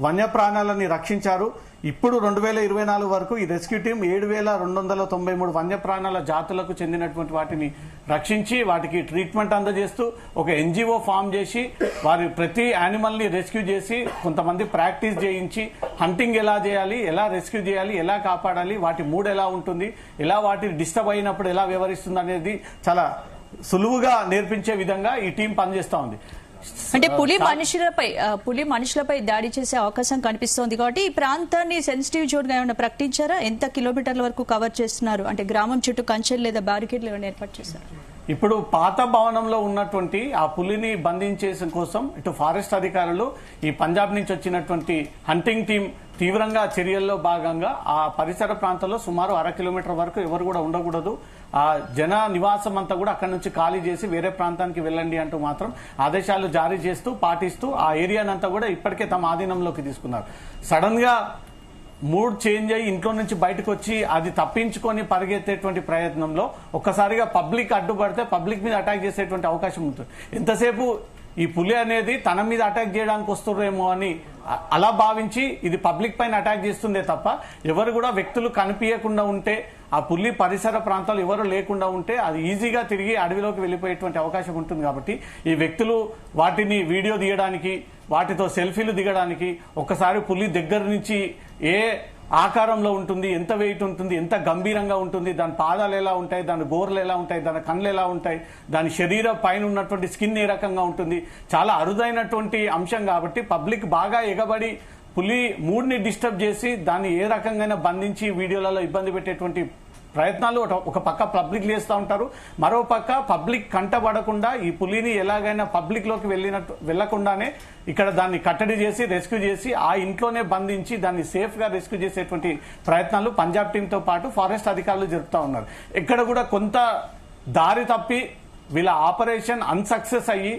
వన్యప్రాణాలని రక్షించారు. ఇప్పుడు 2024 వరకు ఈ రెస్క్యూ టీం 7,293 వన్యప్రాణాల జాతులకు చెందినటువంటి వాటిని రక్షించి వాటికి ట్రీట్మెంట్ అందజేస్తూ ఒక ఎన్జిఓ ఫామ్ చేసి వారి ప్రతి యానిమల్ ని రెస్క్యూ చేసి కొంతమంది ప్రాక్టీస్ చేయించి హంటింగ్ ఎలా చేయాలి, ఎలా రెస్క్యూ చేయాలి, ఎలా కాపాడాలి, వాటి మూడ్ ఎలా ఉంటుంది, ఎలా వాటిని డిస్టర్బ్ అయినప్పుడు ఎలా వ్యవహరిస్తుంది అనేది చాలా సులువుగా నేర్పించే విధంగా ఈ టీం పనిచేస్తా ఉంది. అంటే పులి మనుషులపై దాడి చేసే అవకాశం కనిపిస్తోంది కాబట్టి ఈ ప్రాంతాన్ని సెన్సిటివ్ జోన్ గా ఏమైనా ప్రకటించారా? ఎంత కిలోమీటర్ల వరకు కవర్ చేస్తున్నారు? అంటే గ్రామం చుట్టూ కంచెలు లేదా బ్యారికేడ్లు ఏమైనా ఏర్పాటు చేశారు? ఇప్పుడు పాత భవనంలో ఉన్నటువంటి ఆ పులిని బంధించేసిన కోసం ఇటు ఫారెస్ట్ అధికారులు ఈ పంజాబ్ నుంచి వచ్చినటువంటి హంటింగ్ టీం తీవ్రంగా చర్యల్లో భాగంగా ఆ పరిసర ప్రాంతాల్లో సుమారు 1/2 కిలోమీటర్ వరకు ఎవరు కూడా ఉండకూడదు, ఆ జన నివాసం అంతా కూడా అక్కడి నుంచి ఖాళీ చేసి వేరే ప్రాంతానికి వెళ్ళండి అంటూ మాత్రం ఆదేశాలు జారీ చేస్తూ పాటిస్తూ ఆ ఏరియానంతా కూడా ఇప్పటికే తమ ఆధీనంలోకి తీసుకున్నారు. సడన్ గా మూడ్ చేంజ్ అయ్యి ఇంట్లో నుంచి బయటకు వచ్చి అది తప్పించుకొని పరిగెత్తేటువంటి ప్రయత్నంలో ఒక్కసారిగా పబ్లిక్ అడ్డుపడితే పబ్లిక్ మీద అటాక్ చేసేటువంటి అవకాశం ఉంటుంది. ఎంతసేపు ఈ పులి అనేది తన మీద అటాక్ చేయడానికి వస్తుర్రేమో అని అలా భావించి ఇది పబ్లిక్ పైన అటాక్ చేస్తుందే తప్ప ఎవరు కూడా వ్యక్తులు కనిపించకుండా ఉంటే ఆ పులి పరిసర ప్రాంతాలు ఎవరు లేకుండా ఉంటే అది ఈజీగా తిరిగి అడవిలోకి వెళ్ళిపోయేటువంటి అవకాశం ఉంటుంది. కాబట్టి ఈ వ్యక్తులు వాటిని వీడియో తీయడానికి వాటితో సెల్ఫీలు దిగడానికి ఒక్కసారి పులి దగ్గర నుంచి ఏ ఆకారంలో ఉంటుంది, ఎంత వెయిట్ ఉంటుంది, ఎంత గంభీరంగా ఉంటుంది, దాని పాదాలు ఎలా ఉంటాయి, దాని గోర్లు ఎలా ఉంటాయి, దాని కళ్ళు ఎలా ఉంటాయి, దాని శరీరం పైన ఉన్నటువంటి స్కిన్ ఏ రకంగా ఉంటుంది, చాలా అరుదైనటువంటి అంశం. కాబట్టి పబ్లిక్ బాగా ఎగబడి పులి మూడ్ని డిస్టర్బ్ చేసి దాన్ని ఏ రకంగా బంధించి వీడియోలలో ఇబ్బంది పెట్టేటువంటి ప్రయత్నాలు ఒక పక్క పబ్లిక్ చేస్తూ ఉంటారు. మరో పక్క పబ్లిక్ కంటపడకుండా ఈ పులిని ఎలాగైనా పబ్లిక్ లోకి వెళ్లకుండానే ఇక్కడ దాన్ని కట్టడి చేసి రెస్క్యూ చేసి ఆ ఇంట్లోనే బంధించి దాన్ని సేఫ్ గా రెస్క్యూ చేసేటువంటి ప్రయత్నాలు పంజాబ్ టీంతో పాటు ఫారెస్ట్ అధికారులు జరుపుతా ఉన్నారు. ఇక్కడ కూడా కొంత దారి తప్పి వీళ్ళ ఆపరేషన్ అన్సక్సెస్ అయ్యి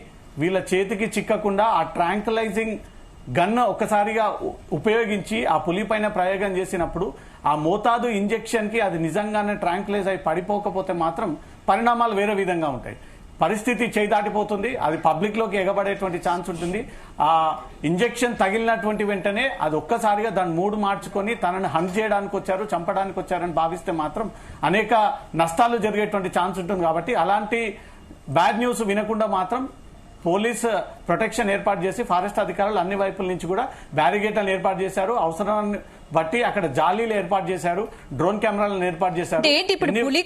వీళ్ళ చేతికి చిక్కకుండా ఆ ట్రాంక్లైజింగ్ గన్ ఒకసారిగా ఉపయోగించి ఆ పులి పైన ప్రయోగం చేసినప్పుడు ఆ మోతాదు ఇంజెక్షన్ కి అది నిజంగానే ట్రాంక్లైజ్ అయి పడిపోకపోతే మాత్రం పరిణామాలు వేరే విధంగా ఉంటాయి. పరిస్థితి చేయి దాటిపోతుంది, అది పబ్లిక్ లోకి ఎగబడేటువంటి ఛాన్స్ ఉంటుంది. ఆ ఇంజెక్షన్ తగిలినటువంటి వెంటనే అది ఒక్కసారిగా దాని మూడు మార్చుకొని తనని హంట్ చేయడానికి వచ్చారు, చంపడానికి వచ్చారని భావిస్తే మాత్రం అనేక నష్టాలు జరిగేటువంటి ఛాన్స్ ఉంటుంది. కాబట్టి అలాంటి బ్యాడ్ న్యూస్ వినకుండా మాత్రం పోలీస్ ప్రొటెక్షన్ ఏర్పాటు చేసి ఫారెస్ట్ అధికారులు అన్ని వైపుల నుంచి కూడా బ్యారిగేట్లను ఏర్పాటు చేశారు. అవసరాన్ని బట్టి అక్కడ జాలీలు ఏర్పాటు చేశారు, డ్రోన్ కెమెరాలను ఏర్పాటు చేశారు. ఏంటి ఇప్పుడు పులి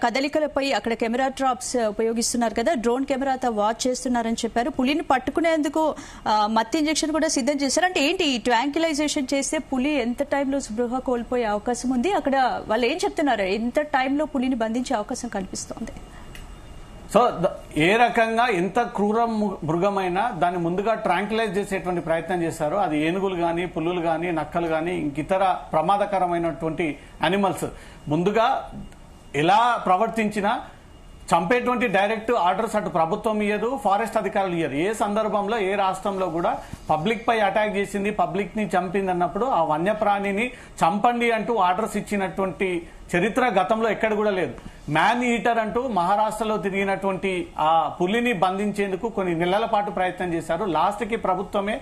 కదలికలపై అక్కడ కెమెరా ట్రాప్స్ ఉపయోగిస్తున్నారు కదా, డ్రోన్ కెమెరాతో వాచ్ చేస్తున్నారని చెప్పారు. పులిని పట్టుకునేందుకు మత్తు ఇంజెక్షన్ కూడా సిద్ధం చేశారు. అంటే ఏంటి ఈ ట్రాంక్యులైజేషన్ చేస్తే పులి ఎంత టైంలో స్పృహ కోల్పోయే అవకాశం ఉంది? అక్కడ వాళ్ళు ఏం చెప్తున్నారు, ఎంత టైంలో పులిని బంధించే అవకాశం కల్పిస్తోంది? సో ఏ రకంగా ఎంత క్రూర మృగమైనా దాన్ని ముందుగా ట్రాంక్యులైజ్ చేసేటువంటి ప్రయత్నం చేశారు. అది ఏనుగులు గాని, పులులు గాని, నక్కలు గాని, ఇంకితర ప్రమాదకరమైనటువంటి అనిమల్స్ ముందుగా ఎలా ప్రవర్తించినా చంపేటువంటి డైరెక్ట్ ఆర్డర్స్ అటు ప్రభుత్వం ఇయ్యదు, ఫారెస్ట్ అధికారులు ఇయ్యరు. ఏ సందర్భంలో ఏ రాష్ట్రంలో కూడా పబ్లిక్ పై అటాక్ చేసింది, పబ్లిక్ ని చంపింది అన్నప్పుడు ఆ వన్యప్రాణిని చంపండి అంటూ ఆర్డర్స్ ఇచ్చినటువంటి చరిత్ర గతంలో ఎక్కడ కూడా లేదు. మ్యాన్ ఈటర్ అంటూ మహారాష్ట్రలో తిరిగినటువంటి ఆ పులిని బంధించేందుకు కొన్ని నెలల పాటు ప్రయత్నం చేశారు. లాస్ట్ కి ప్రభుత్వమే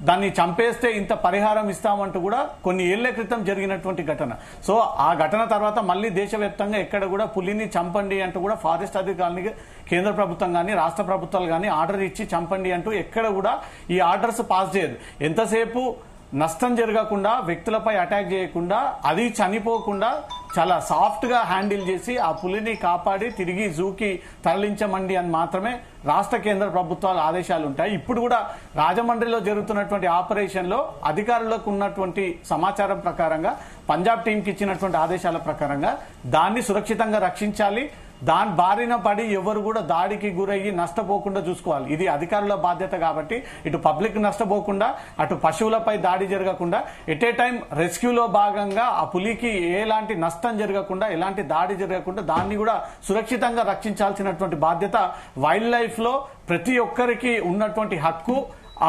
దాన్ని చంపేస్తే ఇంత పరిహారం ఇస్తామంటూ కూడా కొన్ని ఏళ్ల క్రితం జరిగినటువంటి ఘటన. సో ఆ ఘటన తర్వాత మళ్ళీ దేశవ్యాప్తంగా ఎక్కడ కూడా పులిని చంపండి అంటూ కూడా ఫారెస్ట్ అధికారులకి కేంద్ర ప్రభుత్వం గానీ రాష్ట్ర ప్రభుత్వాలు గానీ ఆర్డర్ ఇచ్చి చంపండి అంటూ ఎక్కడ కూడా ఈ ఆర్డర్స్ పాస్ చేయదు. ఎంతసేపు నష్టం జరగకుండా, వ్యక్తులపై అటాక్ చేయకుండా, అది చనిపోకుండా చాలా సాఫ్ట్ గా హ్యాండిల్ చేసి ఆ పులిని కాపాడి తిరిగి జూకి తరలించమండి అని మాత్రమే రాష్ట్ర కేంద్ర ప్రభుత్వాల ఆదేశాలు ఉంటాయి. ఇప్పుడు కూడా రాజమండ్రిలో జరుగుతున్నటువంటి ఆపరేషన్ లో అధికారులకు ఉన్నటువంటి సమాచారం ప్రకారంగా పంజాబ్ టీంకి ఇచ్చినటువంటి ఆదేశాల ప్రకారంగా దాన్ని సురక్షితంగా రక్షించాలి. దాని బారిన పడి ఎవరు కూడా దాడికి గురయ్యి నష్టపోకుండా చూసుకోవాలి. ఇది అధికారుల బాధ్యత. కాబట్టి ఇటు పబ్లిక్ నష్టపోకుండా, అటు పశువులపై దాడి జరగకుండా, ఎట్ ఏ టైం రెస్క్యూలో భాగంగా ఆ పులికి ఎలాంటి నష్టం జరగకుండా, ఎలాంటి దాడి జరగకుండా దాన్ని కూడా సురక్షితంగా రక్షించాల్సినటువంటి బాధ్యత వైల్డ్ లైఫ్ లో ప్రతి ఒక్కరికి ఉన్నటువంటి హక్కు,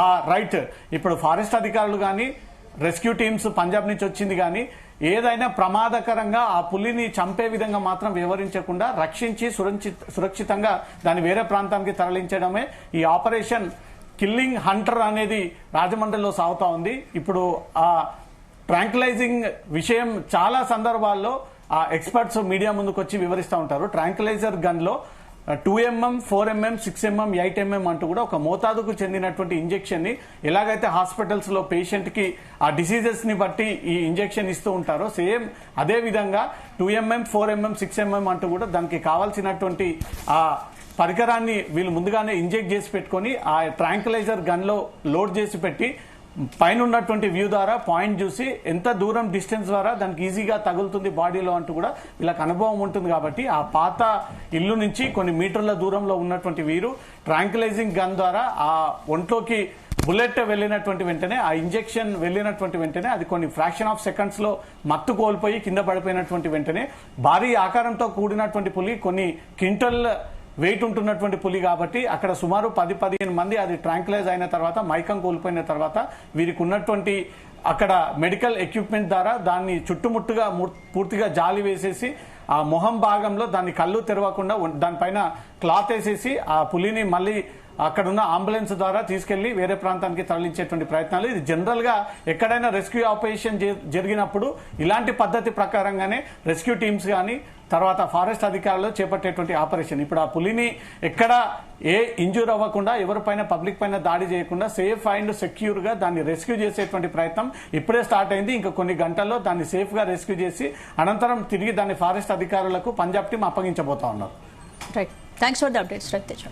ఆ రైట్. ఇప్పుడు ఫారెస్ట్ అధికారులు గాని, రెస్క్యూ టీమ్స్ పంజాబ్ నుంచి వచ్చింది గాని ఏదైనా ప్రమాదకరంగా ఆ పులిని చంపే విధంగా మాత్రం వివరించకుండా రక్షించి సురక్షితంగా దాన్ని వేరే ప్రాంతానికి తరలించడమే ఈ ఆపరేషన్ కిల్లింగ్ హంటర్ అనేది రాజమండ్రిలో సాగుతా ఉంది. ఇప్పుడు ఆ ట్రాంక్యులైజింగ్ విషయం చాలా సందర్భాల్లో ఆ ఎక్స్పర్ట్స్ మీడియా ముందుకు వచ్చి వివరిస్తూ ఉంటారు. ట్రాంక్యులైజర్ గన్ లో 2mm, 4mm, 6mm, 8mm అంటూ కూడా ఒక మోతాదుకు చెందినటువంటి ఇంజెక్షన్ ని ఎలాగైతే హాస్పిటల్స్ లో పేషెంట్ కి ఆ డిసీజెస్ ని బట్టి ఈ ఇంజెక్షన్ ఇస్తూ ఉంటారో సేమ్ అదే విధంగా 2mm, 4mm, 6mm అంటూ కూడా దానికి కావాల్సినటువంటి ఆ పరికరాన్ని వీళ్ళు ముందుగానే ఇంజెక్ట్ చేసి పెట్టుకుని ఆ ట్రాంక్యులైజర్ గన్ లో లోడ్ చేసి పెట్టి పైన ఉన్నటువంటి వ్యూ ద్వారా పాయింట్ చూసి ఎంత దూరం డిస్టెన్స్ ద్వారా దానికి ఈజీగా తగులుతుంది బాడీలో అంటూ కూడా వీళ్ళకి అనుభవం ఉంటుంది. కాబట్టి ఆ పాత ఇల్లు నుంచి కొన్ని మీటర్ల దూరంలో ఉన్నటువంటి వీరు ట్రాంక్యులైజింగ్ గన్ ద్వారా ఆ ఒంట్లోకి బుల్లెట్ వెళ్ళినటువంటి వెంటనే, ఆ ఇంజెక్షన్ వెళ్ళినటువంటి వెంటనే అది కొన్ని ఫ్రాక్షన్ ఆఫ్ సెకండ్స్ లో మత్తు కోల్పోయి కింద పడిపోయినటువంటి వెంటనే భారీ ఆకారంతో కూడినటువంటి పులి, కొన్ని క్వింటల్ వెయిట్ ఉంటున్నటువంటి పులి కాబట్టి అక్కడ సుమారు 10-15 మంది అది ట్రాంక్యులైజ్ అయిన తర్వాత, మైకం కోల్పోయిన తర్వాత వీరికి ఉన్నటువంటి అక్కడ మెడికల్ ఎక్విప్మెంట్ ద్వారా దాన్ని చుట్టుముట్టుగా పూర్తిగా జాలి వేసేసి ఆ మొహం భాగంలో దాన్ని కళ్ళు తెరవకుండా దానిపైన క్లాత్ వేసేసి ఆ పులిని మళ్ళీ అక్కడున్న అంబులెన్స్ ద్వారా తీసుకెళ్లి వేరే ప్రాంతానికి తరలించేటువంటి ప్రయత్నాలు. ఇది జనరల్ గా ఎక్కడైనా రెస్క్యూ ఆపరేషన్ జరిగినప్పుడు ఇలాంటి పద్ధతి ప్రకారంగానే రెస్క్యూ టీమ్స్ కానీ తర్వాత ఫారెస్ట్ అధికారులు చేపట్టేటువంటి ఆపరేషన్. ఇప్పుడు ఆ పులిని ఎక్కడ ఏ ఇంజూర్ అవ్వకుండా ఎవరిపైన పబ్లిక్ పైన దాడి చేయకుండా సేఫ్ అండ్ సెక్యూర్ గా దాన్ని రెస్క్యూ చేసేటువంటి ప్రయత్నం ఇప్పుడే స్టార్ట్ అయింది. ఇంకా కొన్ని గంటల్లో దాన్ని సేఫ్ గా రెస్క్యూ చేసి అనంతరం తిరిగి దాన్ని ఫారెస్ట్ అధికారులకు పంజాబ్ టీం అప్పగించబోతా ఉన్నారు. Right, thanks for the updates Raviteja.